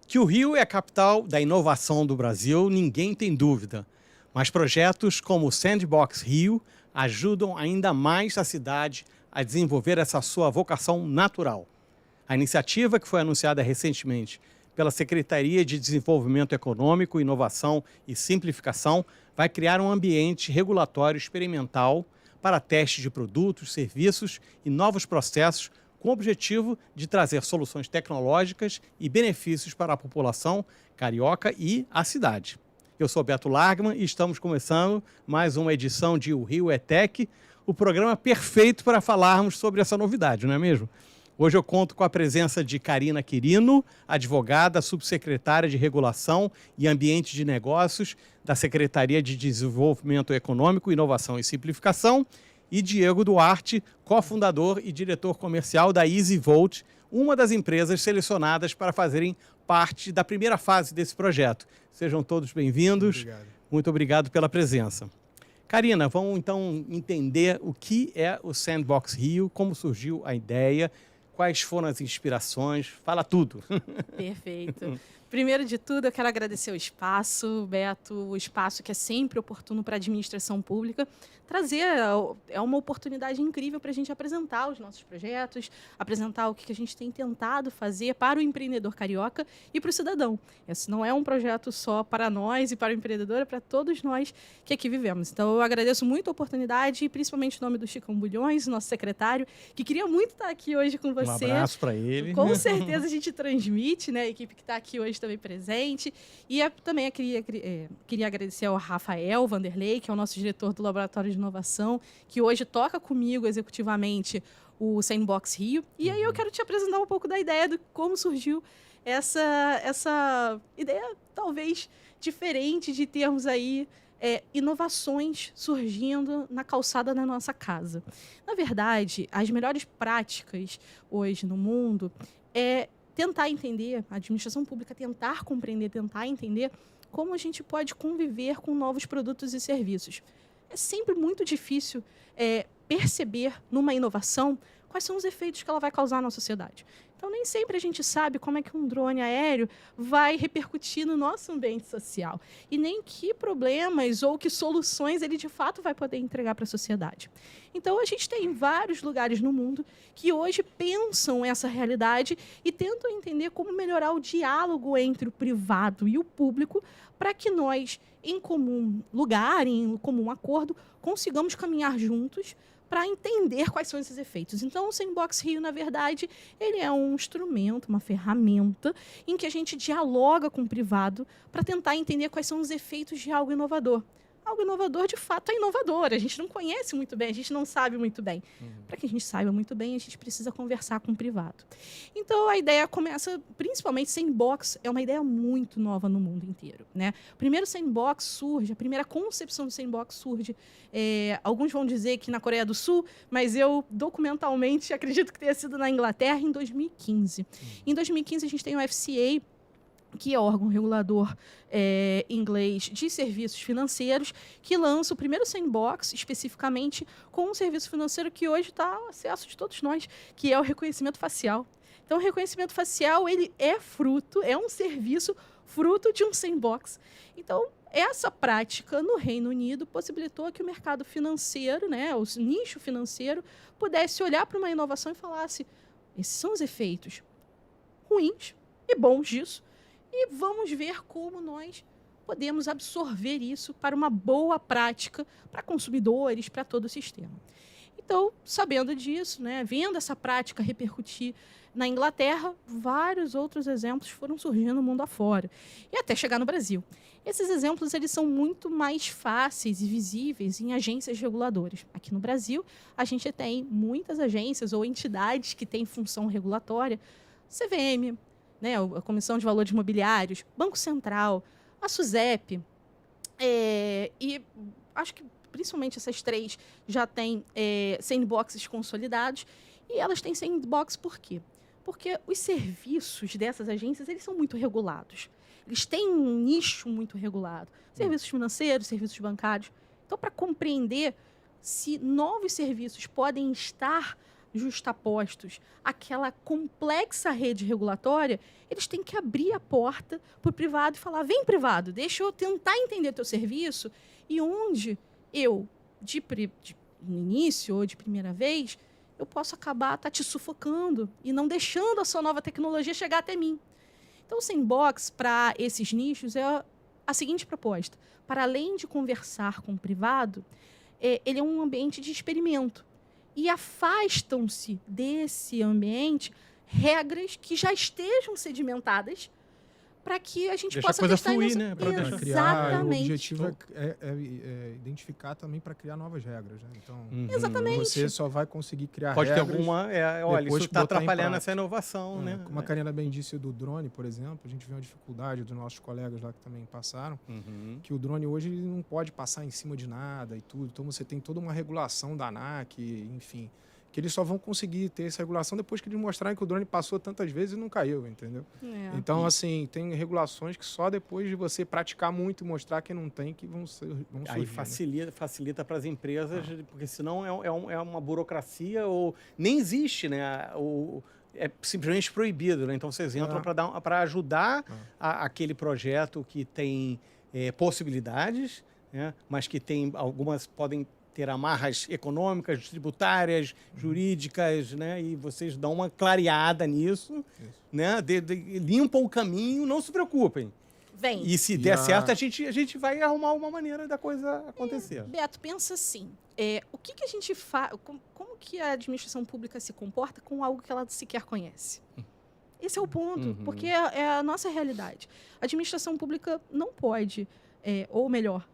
Que o Rio é a capital da inovação do Brasil, ninguém tem dúvida. Mas projetos como o Sandbox Rio ajudam ainda mais a cidade a desenvolver essa sua vocação natural. A iniciativa, que foi anunciada recentemente pela Secretaria de Desenvolvimento Econômico, Inovação e Simplificação, vai criar um ambiente regulatório experimental para teste de produtos, serviços e novos processos, com o objetivo de trazer soluções tecnológicas e benefícios para a população carioca e a cidade. Eu sou Beto Largman e estamos começando mais uma edição de O Rio é Tech, o programa perfeito para falarmos sobre essa novidade, não é mesmo? Hoje eu conto com a presença de Karina Quirino, advogada, subsecretária de Regulação e Ambiente de Negócios da Secretaria de Desenvolvimento Econômico, Inovação e Simplificação, e Diego Duarte, cofundador e diretor comercial da EasyVolt, uma das empresas selecionadas para fazerem parte da primeira fase desse projeto. Sejam todos bem-vindos. Muito obrigado pela presença. Karina, vamos então entender o que é o Sandbox Rio, como surgiu a ideia, quais foram as inspirações, fala tudo. Perfeito. Primeiro de tudo, eu quero agradecer o espaço, Beto, o espaço que é sempre oportuno para a administração pública. É uma oportunidade incrível para a gente apresentar os nossos projetos, apresentar o que a gente tem tentado fazer para o empreendedor carioca e para o cidadão. Esse não é um projeto só para nós e para o empreendedor, é para todos nós que aqui vivemos. Então, eu agradeço muito a oportunidade, principalmente em nome do Chicão Bulhões, nosso secretário, que queria muito estar aqui hoje com você. Um abraço para ele. Com certeza a gente transmite, né? A equipe que está aqui hoje também presente. E também queria agradecer ao Rafael Vanderlei, que é o nosso diretor do Laboratório de Inovação, que hoje toca comigo executivamente o Sandbox Rio. E aí eu quero te apresentar um pouco da ideia de como surgiu essa ideia, talvez, diferente de termos aí inovações surgindo na calçada da nossa casa. Na verdade, as melhores práticas hoje no mundo é tentar entender, a administração pública tentar compreender, tentar entender como a gente pode conviver com novos produtos e serviços. É sempre muito difícil perceber numa inovação quais são os efeitos que ela vai causar na sociedade. Então, nem sempre a gente sabe como é que um drone aéreo vai repercutir no nosso ambiente social e nem que problemas ou que soluções ele, de fato, vai poder entregar para a sociedade. Então, a gente tem vários lugares no mundo que hoje pensam essa realidade e tentam entender como melhorar o diálogo entre o privado e o público para que nós, em comum lugar, em comum acordo, consigamos caminhar juntos para entender quais são esses efeitos. Então, o Sandbox Rio, na verdade, ele é um instrumento, uma ferramenta em que a gente dialoga com o privado para tentar entender quais são os efeitos de algo inovador. Algo inovador, de fato, é inovador. A gente não conhece muito bem, a gente não sabe muito bem. Para que a gente saiba muito bem, a gente precisa conversar com o privado. Então, a ideia começa, principalmente, Sandbox é uma ideia muito nova no mundo inteiro, né? O primeiro Sandbox surge, a primeira concepção do Sandbox surge, alguns vão dizer que na Coreia do Sul, mas eu, documentalmente, acredito que tenha sido na Inglaterra, em 2015. Em 2015, a gente tem o FCA, que é o órgão regulador inglês de serviços financeiros, que lança o primeiro sandbox, especificamente, com um serviço financeiro que hoje está ao acesso de todos nós, que é o reconhecimento facial. Então, o reconhecimento facial ele é um serviço fruto de um sandbox. Então, essa prática no Reino Unido possibilitou que o mercado financeiro, né, o nicho financeiro, pudesse olhar para uma inovação e falasse: esses são os efeitos ruins e bons disso, e vamos ver como nós podemos absorver isso para uma boa prática para consumidores, para todo o sistema. Então, sabendo disso, né, vendo essa prática repercutir na Inglaterra, vários outros exemplos foram surgindo no mundo afora, e até chegar no Brasil. Esses exemplos eles são muito mais fáceis e visíveis em agências reguladoras. Aqui no Brasil, a gente tem muitas agências ou entidades que têm função regulatória, CVM, né, a Comissão de Valores Imobiliários, Banco Central, a SUSEP, e acho que principalmente essas três já têm sandboxes consolidados, e elas têm sandbox por quê? Porque os serviços dessas agências eles são muito regulados. Eles têm um nicho muito regulado. Serviços financeiros, serviços bancários. Então, para compreender se novos serviços podem estar justapostos àquela complexa rede regulatória, eles têm que abrir a porta para o privado e falar: vem, privado, deixa eu tentar entender teu serviço, e onde eu, no início ou de primeira vez, eu posso acabar te sufocando e não deixando a sua nova tecnologia chegar até mim. Então, o Sandbox, para esses nichos, é a seguinte proposta: para além de conversar com o privado, ele é um ambiente de experimento. E afastam-se desse ambiente regras que já estejam sedimentadas para que a gente Deixa possa a coisa testar fluir, em né? Para Exatamente. criar, o objetivo é identificar também para criar novas regras, né? Então, Exatamente. você só vai conseguir criar Pode ter regras alguma... olha, depois isso que está botar em atrapalhando prática. essa inovação, né? Como a Karina bem disse do drone, por exemplo, a gente vê uma dificuldade dos nossos colegas lá que também passaram, que o drone hoje ele não pode passar em cima de nada e tudo. Então você tem toda uma regulação da ANAC, enfim, que eles só vão conseguir ter essa regulação depois que eles mostrarem que o drone passou tantas vezes e não caiu, entendeu? Então, assim, tem regulações que só depois de você praticar muito e mostrar que não tem, que vão surgir. Aí facilita para as empresas, porque senão é uma burocracia ou nem existe, né? É simplesmente proibido, né? Então vocês entram para ajudar aquele projeto que tem possibilidades, né? Mas que tem algumas podem ter amarras econômicas, tributárias, jurídicas, né? E vocês dão uma clareada nisso, né? Limpam o caminho, não se preocupem. Vem. E se der certo, a gente vai arrumar uma maneira da coisa acontecer. Beto, pensa assim, o que a gente faz, como que a administração pública se comporta com algo que ela sequer conhece? Esse é o ponto, porque é a nossa realidade. A administração pública não pode... ou melhor,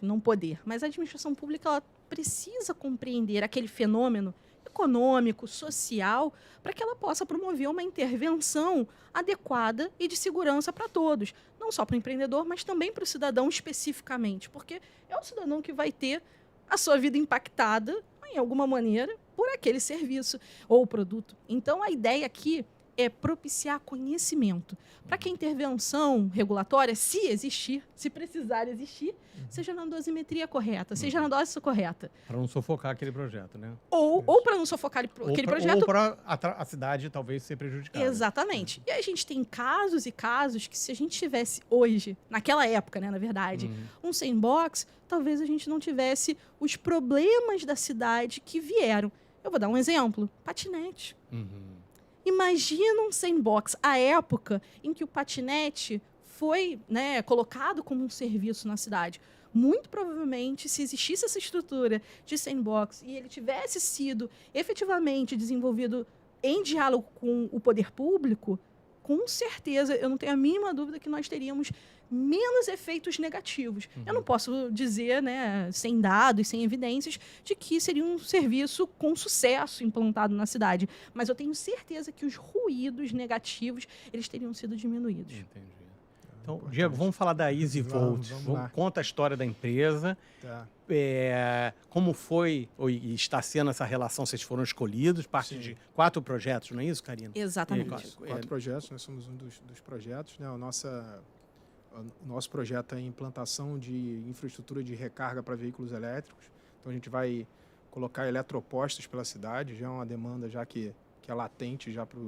não poder, mas a administração pública ela precisa compreender aquele fenômeno econômico, social, para que ela possa promover uma intervenção adequada e de segurança para todos. Não só para o empreendedor, mas também para o cidadão especificamente, porque é o cidadão que vai ter a sua vida impactada, em alguma maneira, por aquele serviço ou produto. Então, a ideia aqui é propiciar conhecimento, para que a intervenção regulatória, se existir, se precisar existir, seja na dosimetria correta, seja na dose correta. Para não sufocar aquele projeto, né? Ou para não sufocar aquele projeto. Ou para a cidade talvez ser prejudicada. Exatamente. E a gente tem casos e casos que se a gente tivesse hoje, naquela época, né, na verdade, um sandbox, talvez a gente não tivesse os problemas da cidade que vieram. Eu vou dar um exemplo. Patinete. Imagina um sandbox, a época em que o patinete foi, né, colocado como um serviço na cidade. Muito provavelmente, se existisse essa estrutura de sandbox e ele tivesse sido efetivamente desenvolvido em diálogo com o poder público, com certeza, eu não tenho a mínima dúvida que nós teríamos menos efeitos negativos. Eu não posso dizer, né, sem dados, sem evidências, de que seria um serviço com sucesso implantado na cidade. Mas eu tenho certeza que os ruídos negativos, eles teriam sido diminuídos. Entendi. Então, Diego, vamos falar da EasyVolt. Conta a história da empresa. Como foi e está sendo essa relação? Vocês foram escolhidos, parte de 4 projetos, não é isso, Karina? Exatamente. 4 projetos, nós somos um dos projetos, né? O nosso projeto é a implantação de infraestrutura de recarga para veículos elétricos. Então, a gente vai colocar eletropostos pela cidade, já é uma demanda já que é latente já para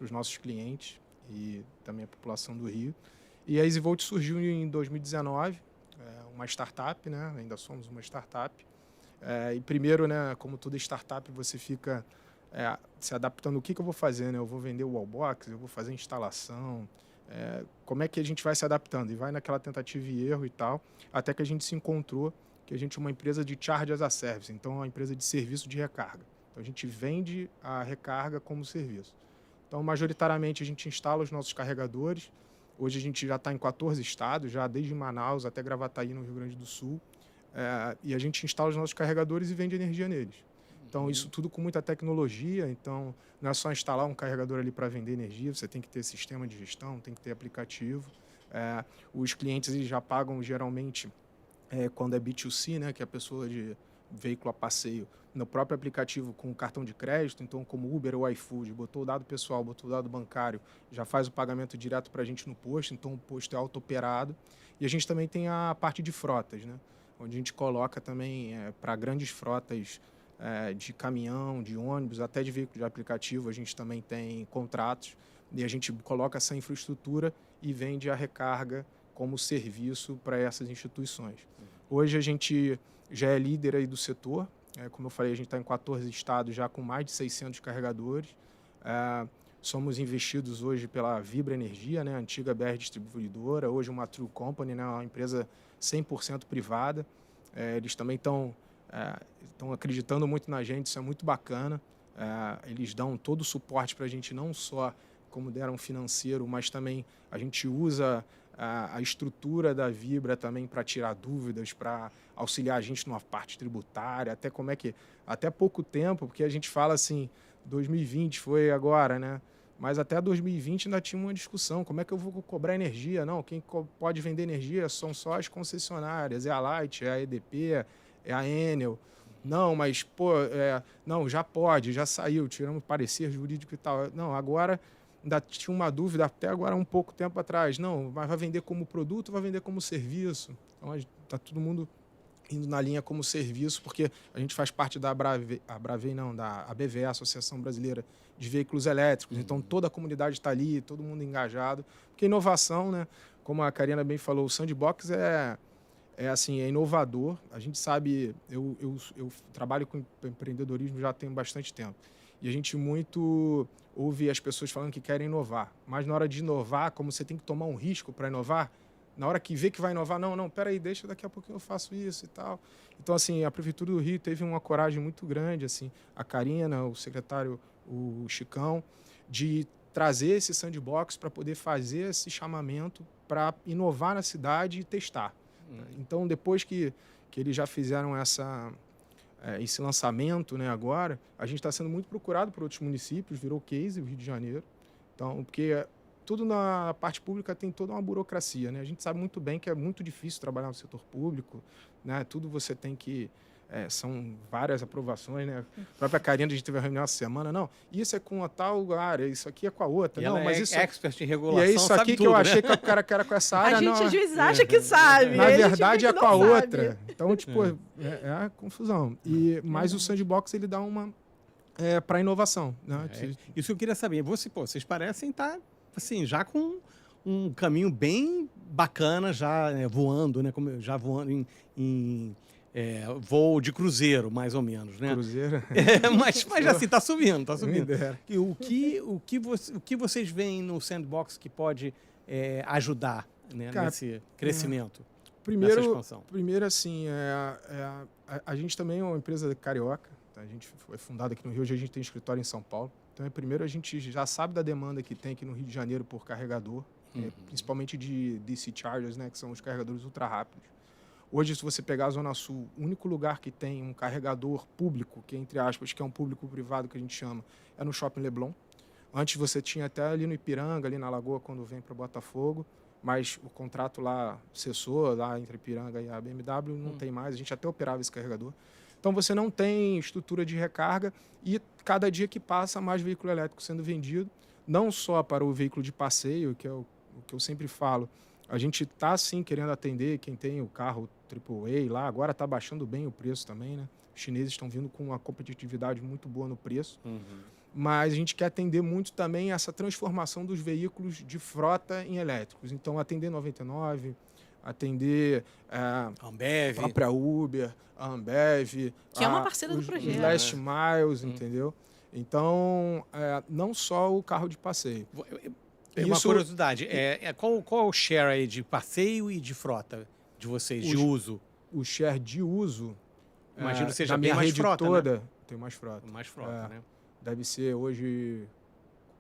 os nossos clientes e também a população do Rio. E a EasyVolt surgiu em 2019, uma startup, né? Ainda somos uma startup. E primeiro, né, como toda startup, você fica se adaptando. O que eu vou fazer? Né? Eu vou vender o wallbox, eu vou fazer instalação. Como é que a gente vai se adaptando? E vai naquela tentativa e erro e tal, até que a gente se encontrou que a gente é uma empresa de Charge as a Service, então é uma empresa de serviço de recarga. Então a gente vende a recarga como serviço. Então, majoritariamente, a gente instala os nossos carregadores. Hoje a gente já está em 14 estados, já desde Manaus até Gravataí, no Rio Grande do Sul. E a gente instala os nossos carregadores e vende energia neles. Então, isso tudo com muita tecnologia. Então, não é só instalar um carregador ali para vender energia, você tem que ter sistema de gestão, tem que ter aplicativo. Os clientes eles já pagam, geralmente, quando é B2C, né, que é a pessoa de veículo a passeio, no próprio aplicativo com cartão de crédito, então como Uber ou iFood, botou o dado pessoal, botou o dado bancário, já faz o pagamento direto para a gente no posto, então o posto é auto-operado. E a gente também tem a parte de frotas, né, onde a gente coloca também para grandes frotas de caminhão, de ônibus, até de veículo de aplicativo, a gente também tem contratos e a gente coloca essa infraestrutura e vende a recarga como serviço para essas instituições. Hoje a gente já é líder aí do setor, como eu falei, a gente está em 14 estados já com mais de 600 carregadores. Somos investidos hoje pela Vibra Energia, né, antiga BR Distribuidora, hoje uma True Company, né, uma empresa 100% privada. Eles também estão acreditando muito na gente, isso é muito bacana. Eles dão todo o suporte para a gente, não só como deram financeiro, mas também a gente usa a estrutura da Vibra também para tirar dúvidas, para auxiliar a gente numa parte tributária, até pouco tempo, porque a gente fala assim, 2020 foi agora, né? Mas até 2020 ainda tinha uma discussão, como é que eu vou cobrar energia? Não, quem pode vender energia são só as concessionárias, é a Light, é a EDP, é a Enel. Não, mas, não, já pode, já saiu, tiramos parecer jurídico e tal. Não, agora ainda tinha uma dúvida, até agora um pouco tempo atrás. Não, mas vai vender como produto ou vai vender como serviço? Então, está todo mundo indo na linha como serviço, porque a gente faz parte da da ABVE, Associação Brasileira de Veículos Elétricos. Então, toda a comunidade está ali, todo mundo engajado. Porque inovação, né? Como a Karina bem falou, o Sandbox é inovador. A gente sabe, eu trabalho com empreendedorismo já tem bastante tempo. E a gente muito ouve as pessoas falando que querem inovar. Mas na hora de inovar, como você tem que tomar um risco para inovar, na hora que vê que vai inovar, não, peraí, deixa, daqui a pouquinho eu faço isso e tal. Então, assim, a Prefeitura do Rio teve uma coragem muito grande, assim, a Karina, o secretário, o Chicão, de trazer esse sandbox para poder fazer esse chamamento para inovar na cidade e testar. Então, depois que eles já fizeram esse lançamento, né, agora, a gente está sendo muito procurado por outros municípios, virou case o Rio de Janeiro. Então, porque tudo na parte pública tem toda uma burocracia, né? A gente sabe muito bem que é muito difícil trabalhar no setor público, né? Tudo você tem que... são várias aprovações, né? A própria Karina, a gente teve uma reunião essa semana, não, isso é com a tal área, isso aqui é com a outra. E não, ela mas é isso expert em regulação, e é isso aqui que tudo, eu né? achei que o cara que era com essa área. A gente, não, às vezes, acha que sabe. na eles verdade, ficam é que com a não outra. sabe. Então, tipo, é a confusão. Mas o Sandbox, ele dá uma... para inovação, né? Isso que eu queria saber. Vocês parecem estar, assim, já com um caminho bem bacana, já voando, né? Já voando em voo de cruzeiro, mais ou menos, né? Cruzeiro. Mas assim, tá subindo, tá subindo. Me dera. E o que vocês veem no Sandbox que pode ajudar, né, Cara, nesse crescimento, nessa Primeiro, expansão? assim, a gente também é uma empresa carioca. Tá? A gente foi fundada aqui no Rio, hoje a gente tem escritório em São Paulo. Então, primeiro, a gente já sabe da demanda que tem aqui no Rio de Janeiro por carregador, principalmente de DC Chargers, né, que são os carregadores ultra rápidos. Hoje, se você pegar a Zona Sul, o único lugar que tem um carregador público, que entre aspas, que é um público-privado que a gente chama, é no Shopping Leblon. Antes você tinha até ali no Ipiranga, ali na Lagoa, quando vem para Botafogo, mas o contrato lá cessou, lá entre Ipiranga e a BMW, não tem mais, a gente até operava esse carregador. Então você não tem estrutura de recarga e cada dia que passa, mais veículo elétrico sendo vendido, não só para o veículo de passeio, que é o que eu sempre falo, a gente está sim querendo atender quem tem o carro AAA lá, agora está baixando bem o preço também, né? Os chineses estão vindo com uma competitividade muito boa no preço, mas a gente quer atender muito também essa transformação dos veículos de frota em elétricos. Então, atender 99, atender a Ambev, própria Uber, a Ambev, que é uma parceira do projeto. Os Last Miles, entendeu? Então, não só o carro de passeio. Uma curiosidade, qual é o share aí de passeio e de frota de vocês, de uso? O share de uso, imagino que seja na bem minha mais rede frota, toda, né? tem mais frota. Mais frota, né? Deve ser hoje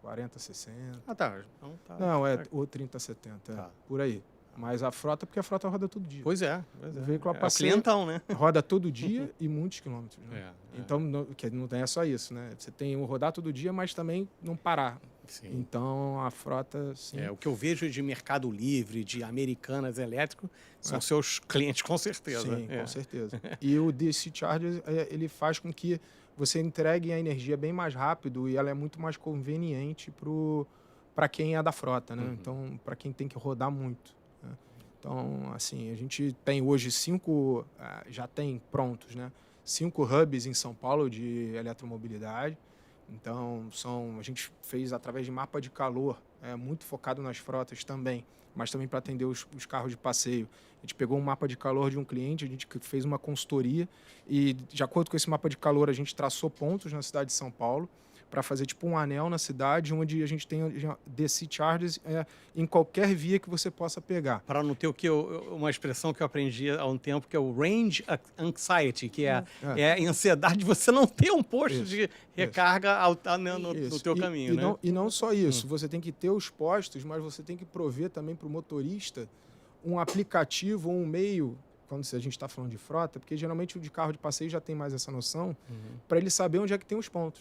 40, 60. Ah, tá. Então, tá. Não, ou 30, 70, Tá. Por aí. Mas a frota, porque a frota roda todo dia. Pois é. O veículo a o passeio clientão, né? roda todo dia e muitos quilômetros. Né? Então, não é só isso, né? Você tem o rodar todo dia, mas também não parar. Sim. Então, a frota, sim. O que eu vejo de Mercado Livre, de Americanas Elétrico, são seus clientes, com certeza. Sim, com certeza. E o DC Charger, ele faz com que você entregue a energia bem mais rápido e ela é muito mais conveniente para quem é da frota, né? Então, para quem tem que rodar muito. Né? Então, assim, a gente tem hoje 5, já tem prontos, né? 5 hubs em São Paulo de eletromobilidade. Então, a gente fez através de mapa de calor, muito focado nas frotas também, mas também para atender os carros de passeio. A gente pegou um mapa de calor de um cliente, a gente fez uma consultoria e, de acordo com esse mapa de calor, a gente traçou pontos na cidade de São Paulo para fazer tipo um anel na cidade, onde a gente tem DC chargers em qualquer via que você possa pegar. Para não ter uma expressão que eu aprendi há um tempo, que é o range anxiety, que é a ansiedade de você não ter um posto de recarga no teu caminho. Né? E não só isso, você tem que ter os postos, mas você tem que prover também para o motorista um aplicativo ou um meio, quando a gente está falando de frota, porque geralmente o de carro de passeio já tem mais essa noção, para ele saber onde é que tem os pontos.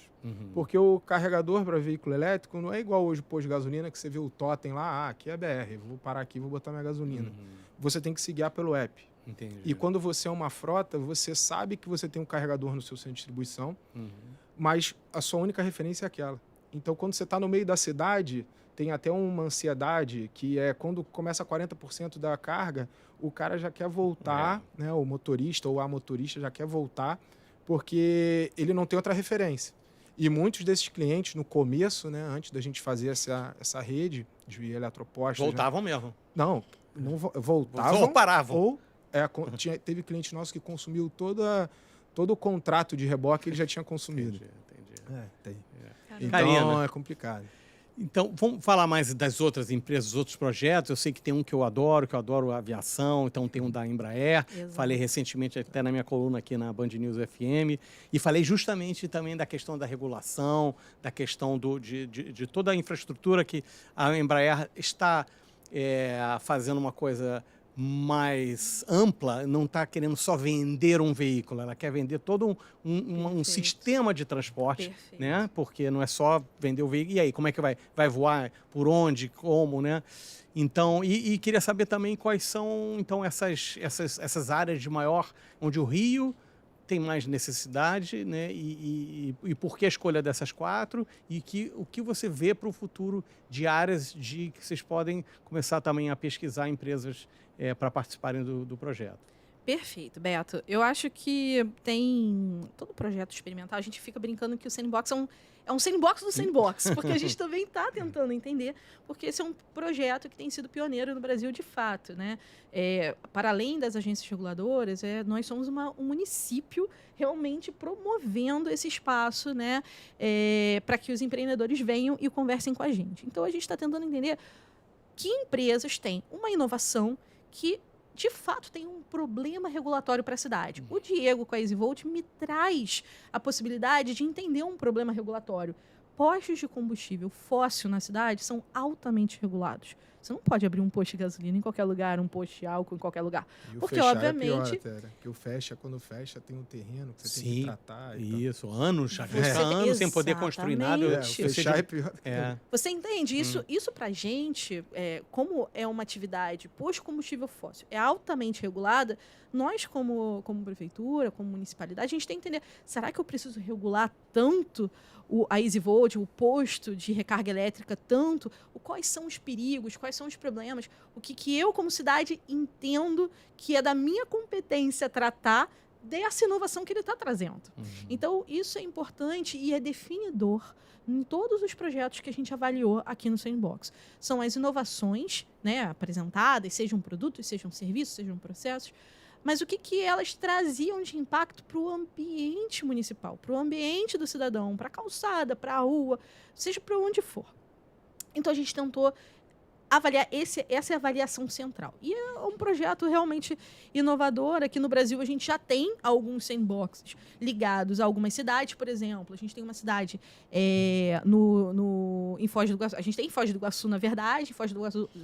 Porque o carregador para veículo elétrico não é igual hoje o posto de gasolina, que você vê o totem lá, aqui é BR, vou parar aqui, vou botar minha gasolina. Você tem que se guiar pelo app. Entendi. E quando você é uma frota, você sabe que você tem um carregador no seu centro de distribuição, mas a sua única referência é aquela. Então, quando você está no meio da cidade, tem até uma ansiedade, que é quando começa 40% da carga, o cara já quer voltar, né? O motorista ou a motorista já quer voltar, porque ele não tem outra referência. E muitos desses clientes, no começo, né, antes da gente fazer essa rede de eletropostos... Voltavam mesmo. Não voltavam. Ou paravam. Ou teve cliente nosso que consumiu todo o contrato de reboque, ele já tinha consumido. Entendi. Então, Karina, é complicado. Então, vamos falar mais das outras empresas, dos outros projetos. Eu sei que tem um que eu adoro a aviação, então tem um da Embraer. Exato. Falei recentemente até na minha coluna aqui na Band News FM. E falei justamente também da questão da regulação, da questão de toda a infraestrutura que a Embraer está fazendo uma coisa mais ampla, não está querendo só vender um veículo, ela quer vender todo um sistema de transporte, né? Porque não é só vender o veículo. E aí, como é que vai voar? Por onde? Como, né? Então, e queria saber também quais são, então, essas áreas de maior, onde o Rio tem mais necessidade, né? E por que a escolha dessas 4 e o que você vê para o futuro de áreas que vocês podem começar também a pesquisar empresas para participarem do projeto. Perfeito, Beto. Eu acho que tem todo projeto experimental, a gente fica brincando que o Sandbox é um sandbox do sandbox, porque a gente também está tentando entender, porque esse é um projeto que tem sido pioneiro no Brasil de fato, né? Para além das agências reguladoras, nós somos um município realmente promovendo esse espaço, né? Para que os empreendedores venham e conversem com a gente. Então, a gente está tentando entender que empresas têm uma inovação que de fato tem um problema regulatório para a cidade. O Diego, com a EasyVolt, me traz a possibilidade de entender um problema regulatório. Postos de combustível fóssil na cidade são altamente regulados. Você não pode abrir um posto de gasolina em qualquer lugar, um posto de álcool em qualquer lugar. Porque, obviamente... Porque quando fecha, tem um terreno que você tem que tratar. Isso, anos, anos sem poder construir nada. Fechar é pior. Você entende? Isso pra gente, como é uma atividade, posto de combustível fóssil, é altamente regulada, nós, como prefeitura, como municipalidade, a gente tem que entender, será que eu preciso regular tanto a EasyVolt, o posto de recarga elétrica, tanto? Quais são os perigos, quais são os problemas? O que eu, como cidade, entendo que é da minha competência tratar dessa inovação que ele está trazendo. Então, isso é importante e é definidor em todos os projetos que a gente avaliou aqui no Sandbox. São as inovações, né, apresentadas, sejam produtos, sejam serviços, sejam processos, mas o que elas traziam de impacto para o ambiente municipal, para o ambiente do cidadão, para a calçada, para a rua, seja para onde for. Então, a gente tentou avaliar, essa é a avaliação central. E é um projeto realmente inovador. Aqui no Brasil, a gente já tem alguns sandboxes ligados a algumas cidades, por exemplo. A gente tem uma cidade em Foz do Iguaçu. A gente tem em Foz do Iguaçu, na verdade. Em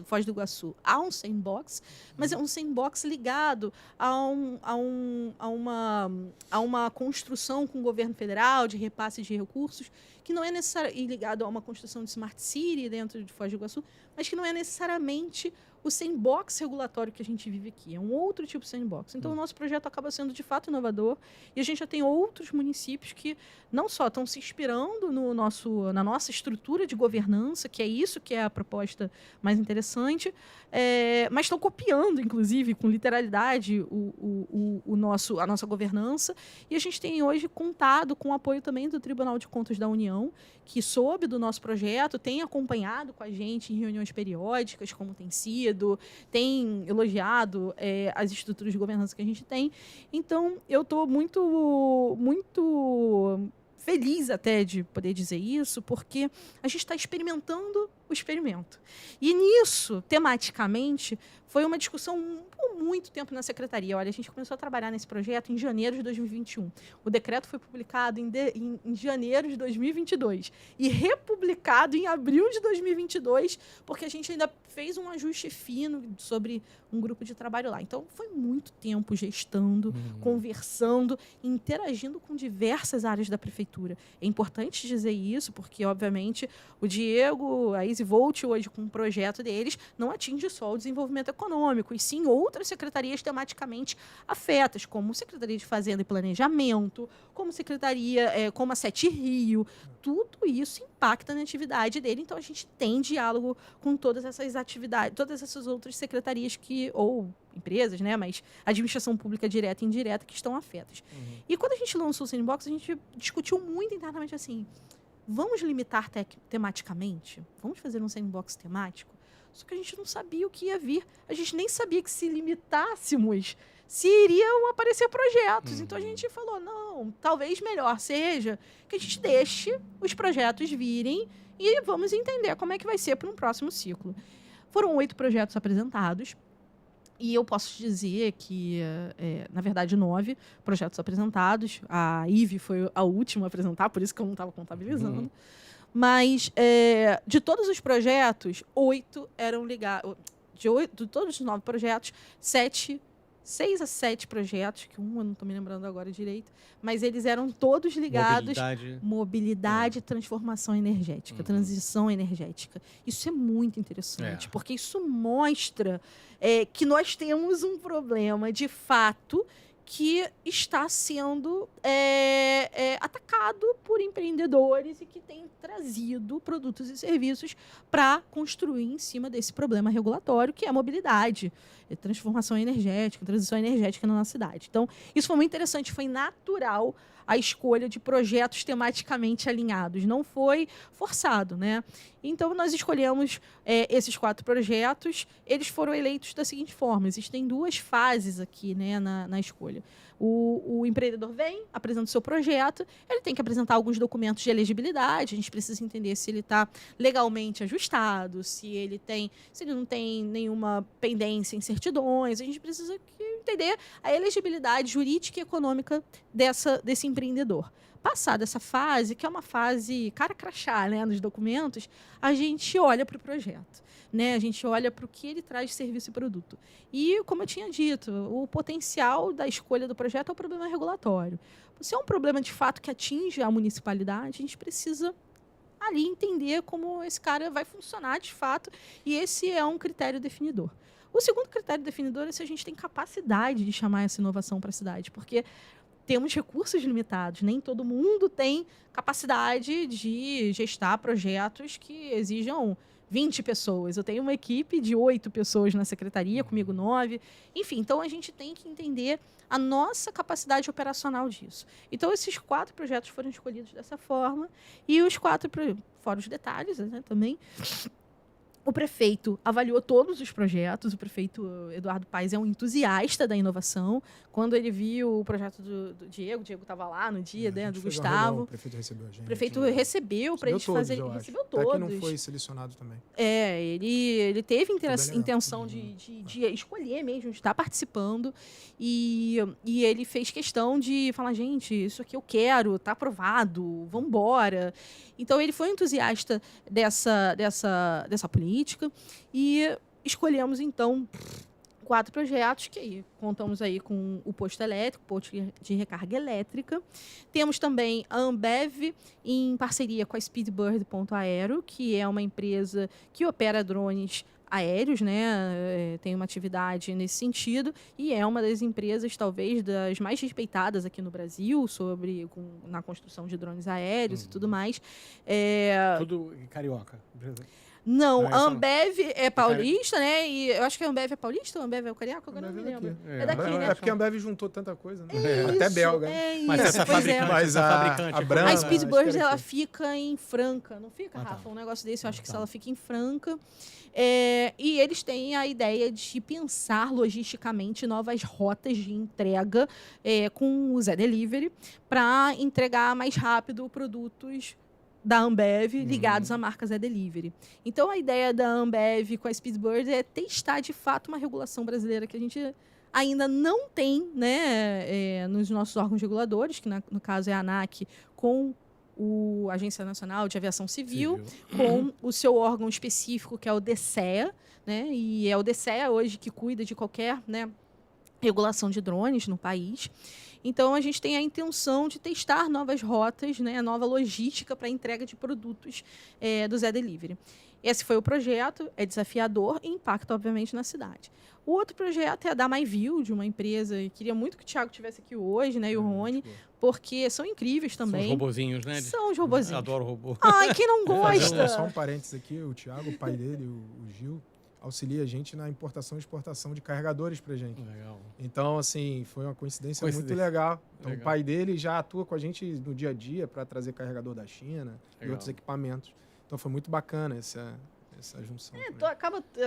Foz do Iguaçu há um sandbox, mas é um sandbox ligado a uma construção com o governo federal de repasse de recursos, que não é necessário, e ligado a uma construção de Smart City dentro de Foz do Iguaçu, mas que não é necessariamente o sandbox regulatório que a gente vive aqui. É um outro tipo de sandbox. Então, o nosso projeto acaba sendo, de fato, inovador. E a gente já tem outros municípios que não só estão se inspirando na nossa estrutura de governança, que é isso que é a proposta mais interessante, mas estão copiando, inclusive, com literalidade, a nossa governança. E a gente tem hoje contado com o apoio também do Tribunal de Contas da União, que soube do nosso projeto, tem acompanhado com a gente em reuniões periódicas, como tem sido, tem elogiado as estruturas de governança que a gente tem. Então, eu estou muito, muito feliz até de poder dizer isso, porque a gente está experimentando o experimento. E nisso, tematicamente, foi uma discussão por muito tempo na secretaria. Olha, a gente começou a trabalhar nesse projeto em janeiro de 2021. O decreto foi publicado em janeiro de 2022 e republicado em abril de 2022, porque a gente ainda fez um ajuste fino sobre um grupo de trabalho lá. Então, foi muito tempo gestando, conversando, interagindo com diversas áreas da prefeitura. É importante dizer isso, porque, obviamente, o Diego, a EasyVolt, hoje, com o projeto deles, não atinge só o desenvolvimento econômico, e sim outras secretarias tematicamente afetas, como Secretaria de Fazenda e Planejamento, como como a Sete Rio. Tudo isso impacta na atividade dele, então a gente tem diálogo com todas essas atividades, todas essas outras secretarias ou empresas, né, mas administração pública direta e indireta que estão afetas. E quando a gente lançou o Sandbox, a gente discutiu muito internamente assim, vamos limitar tematicamente? Vamos fazer um sandbox temático? Só que a gente não sabia o que ia vir. A gente nem sabia que se limitássemos, se iriam aparecer projetos. Então a gente falou, não, talvez melhor seja que a gente deixe os projetos virem e vamos entender como é que vai ser para um próximo ciclo. Foram 8 projetos apresentados. E eu posso dizer que, na verdade, 9 projetos apresentados. A IVE foi a última a apresentar, por isso que eu não estava contabilizando. Mas, de todos os projetos, 8 eram ligados. De todos os 9 projetos, 6 a 7 projetos, que eu não estou me lembrando agora direito, mas eles eram todos ligados mobilidade, transformação energética, transição energética. Isso é muito interessante, porque isso mostra que nós temos um problema, de fato, que está sendo atacado por empreendedores e que tem trazido produtos e serviços para construir em cima desse problema regulatório, que é a mobilidade, transformação energética, transição energética na nossa cidade. Então, isso foi muito interessante, foi natural a escolha de projetos tematicamente alinhados, não foi forçado, né? Então, nós escolhemos esses 4 projetos, eles foram eleitos da seguinte forma, existem 2 fases aqui, né, na escolha. O empreendedor vem, apresenta o seu projeto, ele tem que apresentar alguns documentos de elegibilidade, a gente precisa entender se ele está legalmente ajustado, se ele não tem nenhuma pendência em certidões, a gente precisa entender a elegibilidade jurídica e econômica desse empreendedor. Passada essa fase, que é uma fase cara crachá, né, nos documentos, a gente olha para o projeto. Né? A gente olha para o que ele traz de serviço e produto. E, como eu tinha dito, o potencial da escolha do projeto é o problema regulatório. Se é um problema, de fato, que atinge a municipalidade, a gente precisa ali entender como esse cara vai funcionar, de fato, e esse é um critério definidor. O segundo critério definidor é se a gente tem capacidade de chamar essa inovação para a cidade, porque temos recursos limitados, nem todo mundo tem capacidade de gestar projetos que exijam 20 pessoas. Eu tenho uma equipe de 8 pessoas na secretaria, comigo 9. Enfim, então a gente tem que entender a nossa capacidade operacional disso. Então, esses 4 projetos foram escolhidos dessa forma e os 4, fora os detalhes, né, também. O prefeito avaliou todos os projetos. O prefeito Eduardo Paes é um entusiasta da inovação. Quando ele viu o projeto do Diego, o Diego estava lá no dia, né, do Gustavo. O prefeito recebeu a gente. O prefeito recebeu para eles fazerem. Recebeu todos. Até que não foi selecionado também. Ele teve intenção de escolher mesmo, de estar participando. E ele fez questão de falar, gente, isso aqui eu quero, está aprovado, vamos embora. Então, ele foi entusiasta dessa política e escolhemos, então, 4 projetos, que aí contamos aí com o posto elétrico, posto de recarga elétrica. Temos também a Ambev, em parceria com a Speedbird.aero, que é uma empresa que opera drones aéreos, né? Tem uma atividade nesse sentido e é uma das empresas, talvez, das mais respeitadas aqui no Brasil na construção de drones aéreos e tudo mais. Tudo carioca. Não, Não, a Ambev é paulista, né? E eu acho que a Ambev é paulista ou a Ambev é o carioca? Agora Ambev não me é lembro. daqui. É daqui, né? É porque a Ambev juntou tanta coisa, né? É Até isso, belga. é Mas isso, essa pois é. fabricante, Mas essa fabricante a é Brahma, A coreana. Speedbird, acho que era ela aqui. fica em Franca, não fica, Ah, tá. Rafa? Um negócio desse, eu acho que Tá. ela fica em Franca. E eles têm a ideia de pensar logisticamente novas rotas de entrega com o Zé Delivery para entregar mais rápido produtos da Ambev ligados à marca Zé Delivery. Então, a ideia da Ambev com a Speedbird é testar, de fato, uma regulação brasileira que a gente ainda não tem, né, nos nossos órgãos reguladores, que no caso é a ANAC, com a Agência Nacional de Aviação Civil, com o seu órgão específico, que é o DCEA, né, e é o DCEA hoje que cuida de qualquer, né, regulação de drones no país. Então, a gente tem a intenção de testar novas rotas, né, nova logística para entrega de produtos do Zé Delivery. Esse foi o projeto, é desafiador e impacta, obviamente, na cidade. O outro projeto é a da MyView, de uma empresa, e queria muito que o Thiago estivesse aqui hoje, né, e o Rony, porque são incríveis também. São os robozinhos, né? São os robozinhos. Eu adoro robô. Ai, quem não gosta? Só um parênteses aqui, o Thiago, o pai dele, o Gil, auxilia a gente na importação e exportação de carregadores pra gente. Legal. Então, assim, foi uma coincidência muito legal. Então, Legal. o pai dele já atua com a gente no dia a dia para trazer carregador da China e Legal. outros equipamentos. Então, foi muito bacana essa junção.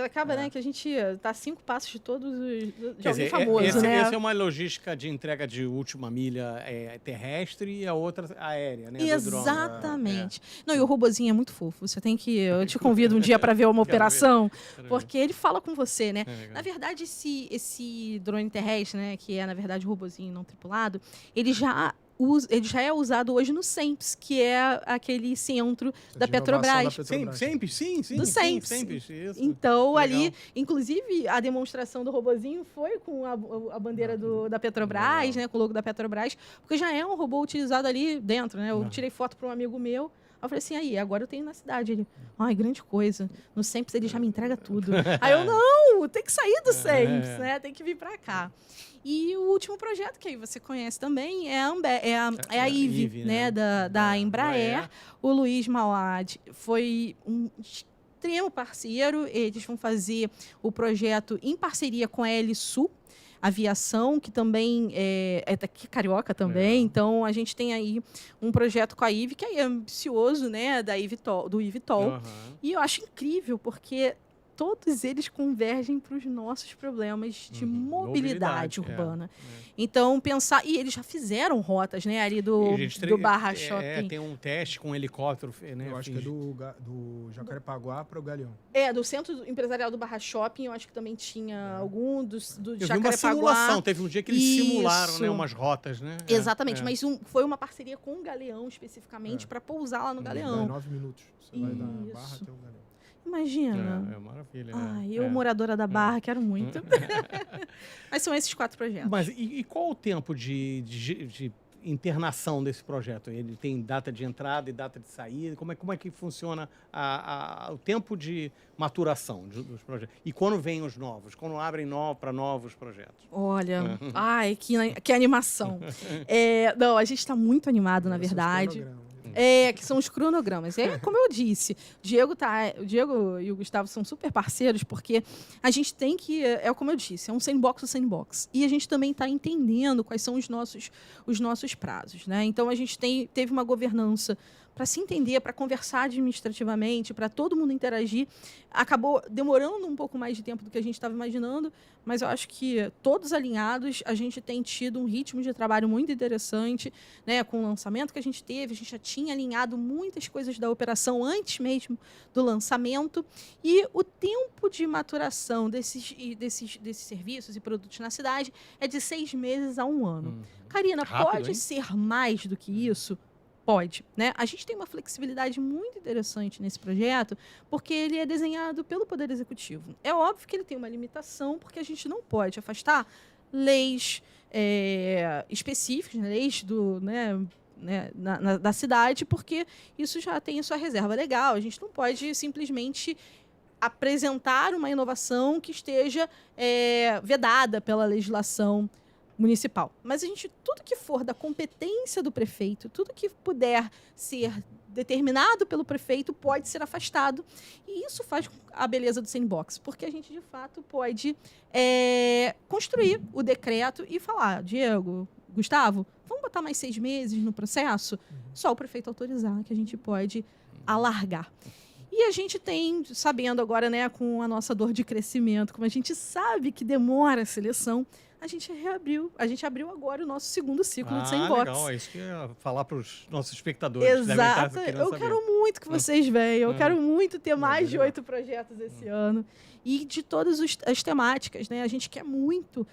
Acaba, né, que a gente tá a 5 passos de todos de Quer alguém dizer, famoso, né? essa é uma logística de entrega de última milha terrestre e a outra aérea, né? do drone. Exatamente. Não, e o robozinho é muito fofo. Você tem que... Eu te convido um dia para ver uma operação, Quero ver. porque ele fala com você, né? É legal. Na verdade, esse drone terrestre, né, que é, na verdade, o robozinho não tripulado, ele já é usado hoje no CEMPS, que é aquele centro da De inovação Petrobras. da Petrobras. Sempre, sim. Do sim, CEMPS. sempre, isso. Então, Legal. ali, inclusive, a demonstração do robozinho foi com a bandeira da Petrobras, Legal. né, com o logo da Petrobras, porque já é um robô utilizado ali dentro, né? Eu tirei foto para um amigo meu, aí eu falei assim, aí, agora eu tenho na cidade. Ele, ai, grande coisa, no CEMPS ele já me entrega tudo. Aí eu, não, tem que sair do CEMPS, né? Tem que vir para cá. E o último projeto, que aí você conhece também, é a IVE, né? Da Embraer. O Luiz Mauad foi um extremo parceiro. Eles vão fazer o projeto em parceria com a Sul Aviação, que também é daqui carioca também. Então, a gente tem aí um projeto com a IVE, que é ambicioso, né? Do eVTOL. E eu acho incrível, porque todos eles convergem para os nossos problemas de mobilidade urbana. Então, pensar... E eles já fizeram rotas, né? Ali do Barra Shopping. Tem um teste com um helicóptero, né? Eu acho que é do Jacarepaguá para o Galeão. Do Centro Empresarial do Barra Shopping, eu acho que também tinha algum do Eu vi uma Jacarepaguá. simulação, teve um dia que eles simularam, né, umas rotas, né? Exatamente, mas foi uma parceria com o Galeão, especificamente, para pousar lá no Galeão. 9 minutos. Você vai da Barra até o Galeão. Imagina. É maravilha. Eu, moradora da Barra, quero muito. Mas são esses 4 projetos. Mas e qual o tempo de internação desse projeto? Ele tem data de entrada e data de saída? Como é que funciona o tempo de maturação dos projetos? E quando vêm os novos? Quando abrem para novos projetos? Olha, ai, que animação. Não, a gente está muito animado, na verdade. Que são os cronogramas. Como eu disse, o Diego e o Gustavo são super parceiros, porque a gente tem que... como eu disse, é um sandbox. E a gente também está entendendo quais são os nossos prazos, né? Então, a gente teve uma governança para se entender, para conversar administrativamente, para todo mundo interagir. Acabou demorando um pouco mais de tempo do que a gente estava imaginando, mas eu acho que todos alinhados, a gente tem tido um ritmo de trabalho muito interessante, né? Com o lançamento que a gente teve, a gente já tinha alinhado muitas coisas da operação antes mesmo do lançamento, e o tempo de maturação desses serviços e produtos na cidade é de 6 meses a 1 ano. Karina, Rápido, pode hein? ser mais do que isso? Pode, né? A gente tem uma flexibilidade muito interessante nesse projeto, porque ele é desenhado pelo Poder Executivo. É óbvio que ele tem uma limitação, porque a gente não pode afastar leis específicas, leis da cidade, porque isso já tem a sua reserva legal. A gente não pode simplesmente apresentar uma inovação que esteja vedada pela legislação municipal. Mas tudo que for da competência do prefeito, tudo que puder ser determinado pelo prefeito pode ser afastado. E isso faz a beleza do sandbox, porque a gente, de fato, pode construir o decreto e falar, Diego, Gustavo, vamos botar mais 6 meses no processo? Só o prefeito autorizar, que a gente pode alargar. E a gente tem, sabendo agora, né, com a nossa dor de crescimento, como a gente sabe que demora a seleção, a gente abriu agora o nosso segundo ciclo de sandbox. Legal, é isso que eu ia falar para os nossos espectadores. Exato, eu quero muito que vocês venham, eu quero muito ter mais de 8 projetos esse ano. E de todas as temáticas, né? A gente quer muito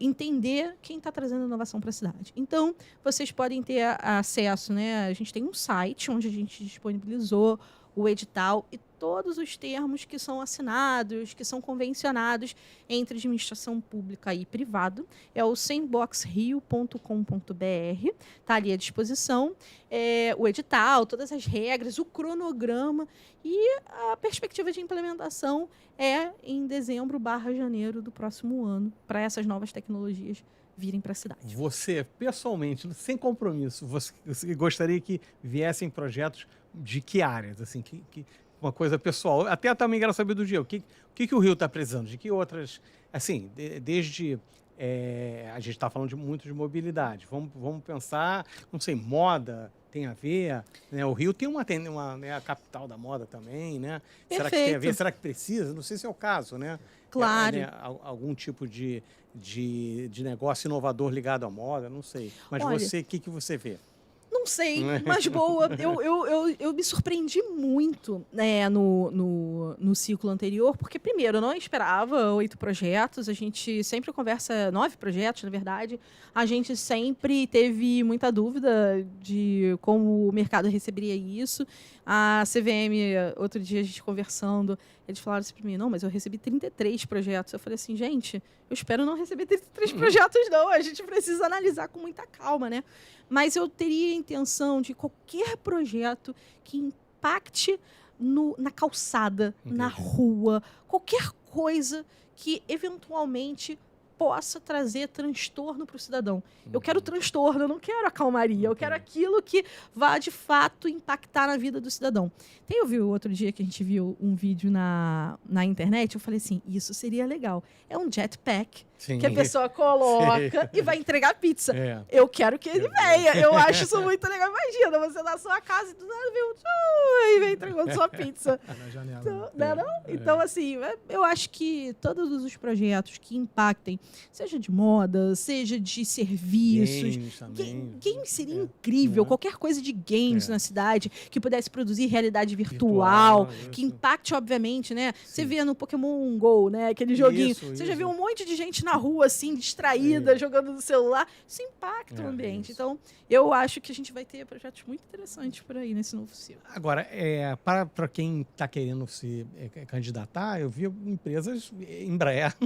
entender quem está trazendo inovação para a cidade. Então, vocês podem ter acesso, né? A gente tem um site onde a gente disponibilizou o edital e todos os termos que são assinados, que são convencionados entre administração pública e privado. É o sandboxrio.com.br, está ali à disposição. O edital, todas as regras, o cronograma e a perspectiva de implementação é em dezembro/janeiro do próximo ano, para essas novas tecnologias virem para a cidade. Você, pessoalmente, sem compromisso, você gostaria que viessem projetos de que áreas? Assim, uma coisa pessoal. Até também quero saber do Diego. O que o Rio está precisando? De que outras... Assim, desde... a gente está falando muito de mobilidade. Vamos pensar, não sei, moda tem a ver, né? O Rio tem né, a capital da moda também, né? Será que tem a ver? Será que precisa? Não sei se é o caso, né? Claro. Algum tipo de negócio inovador ligado à moda, não sei. Mas Olha, você, o que você vê? Não sei, mas boa. Eu me surpreendi muito, né, no ciclo anterior, porque, primeiro, eu não esperava 8 projetos, a gente sempre conversa 9 projetos, na verdade. A gente sempre teve muita dúvida de como o mercado receberia isso. A CVM, outro dia a gente conversando, eles falaram assim para mim, não, mas eu recebi 33 projetos. Eu falei assim, gente, eu espero não receber 33 projetos, não. A gente precisa analisar com muita calma, né? Mas eu teria a intenção de qualquer projeto que impacte na calçada, na rua, qualquer coisa que eventualmente possa trazer transtorno para o cidadão. Eu quero transtorno, eu não quero a calmaria, eu quero aquilo que vá, de fato, impactar na vida do cidadão. Eu vi outro dia que a gente viu um vídeo na internet, eu falei assim, isso seria legal. É um jetpack que a pessoa coloca e vai entregar pizza. Eu quero que ele venha. Eu acho isso muito legal. Imagina, você na sua casa e do nada vem entregando sua pizza. Na janela. Então, não? Então, assim, eu acho que todos os projetos que impactem, seja de moda, seja de serviços, games seria incrível. Qualquer coisa de games na cidade que pudesse produzir realidade virtual que impacte, obviamente, né? Sim. Você vê no Pokémon Go, né? Aquele joguinho. Você já viu um monte de gente na rua, assim, distraída, jogando no celular. Isso impacta o ambiente. Então, eu acho que a gente vai ter projetos muito interessantes por aí nesse novo ciclo. Agora, para quem está querendo se candidatar, eu vi empresas, Embraer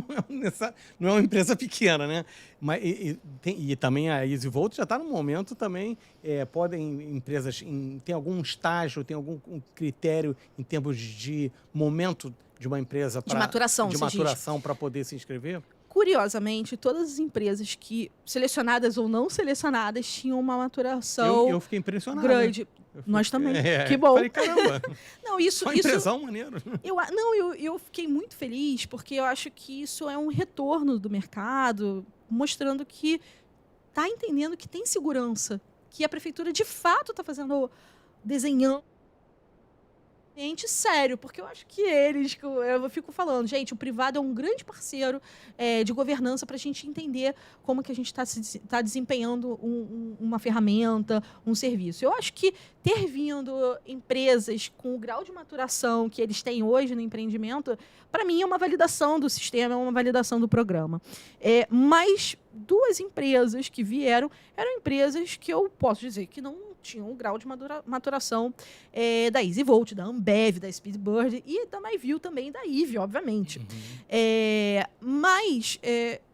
não é uma empresa pequena, né? Mas, e também a EasyVolt já está no momento também, podem empresas, tem algum estágio, tem algum critério em termos de momento de uma empresa de maturação para poder se inscrever? Curiosamente, todas as empresas que, selecionadas ou não selecionadas, tinham uma maturação eu fiquei impressionado. Grande. Nós também. Que bom. Falei, caramba. Não, isso... Uma empresão maneiro. Eu fiquei muito feliz, porque eu acho que isso é um retorno do mercado, mostrando que está entendendo que tem segurança, que a prefeitura, de fato, está desenhando ambiente sério, porque eu acho que eu fico falando, gente, o privado é um grande parceiro de governança para a gente entender como que a gente está desempenhando uma ferramenta, um serviço. Eu acho que ter vindo empresas com o grau de maturação que eles têm hoje no empreendimento, para mim é uma validação do sistema, é uma validação do programa. Mas 2 empresas que vieram eram empresas que eu posso dizer que não tinham um grau de maturação da EasyVolt, da Ambev, da Speedbird e da MyView também, da IVE, obviamente. Mas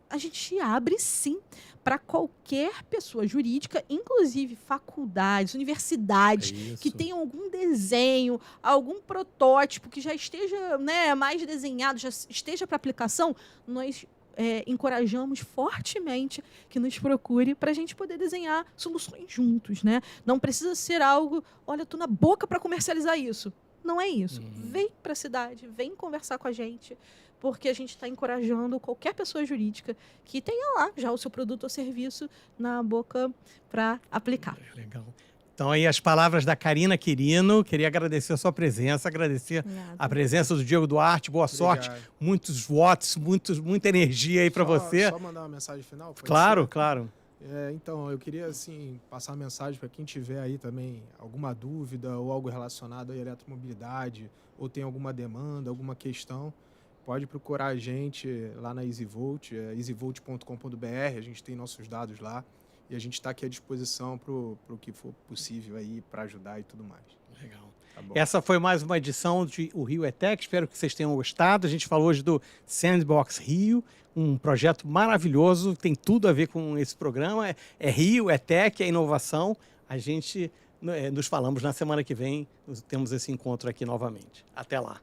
a gente abre sim para qualquer pessoa jurídica, inclusive faculdades, universidades, que tenham algum desenho, algum protótipo que já esteja, né, mais desenhado, já esteja para aplicação, nós encorajamos fortemente que nos procure para a gente poder desenhar soluções juntos, né? Não precisa ser algo, olha, tô na boca para comercializar isso. Não é isso. Vem para a cidade, vem conversar com a gente, porque a gente está encorajando qualquer pessoa jurídica que tenha lá já o seu produto ou serviço na boca para aplicar. Legal. Então, aí as palavras da Karina Quirino. Queria agradecer a sua presença, agradecer a presença do Diego Duarte. Boa sorte, muitos watts, muita energia aí para você. Só mandar uma mensagem final? Claro, claro. Então, eu queria assim, passar uma mensagem para quem tiver aí também alguma dúvida ou algo relacionado à eletromobilidade, ou tem alguma demanda, alguma questão, pode procurar a gente lá na EasyVolt, easyvolt.com.br, a gente tem nossos dados lá. E a gente está aqui à disposição para o que for possível aí, para ajudar e tudo mais. Legal. Tá bom. Essa foi mais uma edição de O Rio é Tech. Espero que vocês tenham gostado. A gente falou hoje do Sandbox Rio, um projeto maravilhoso. Tem tudo a ver com esse programa. É Rio, é Tech, é inovação. A gente nos falamos na semana que vem. Temos esse encontro aqui novamente. Até lá.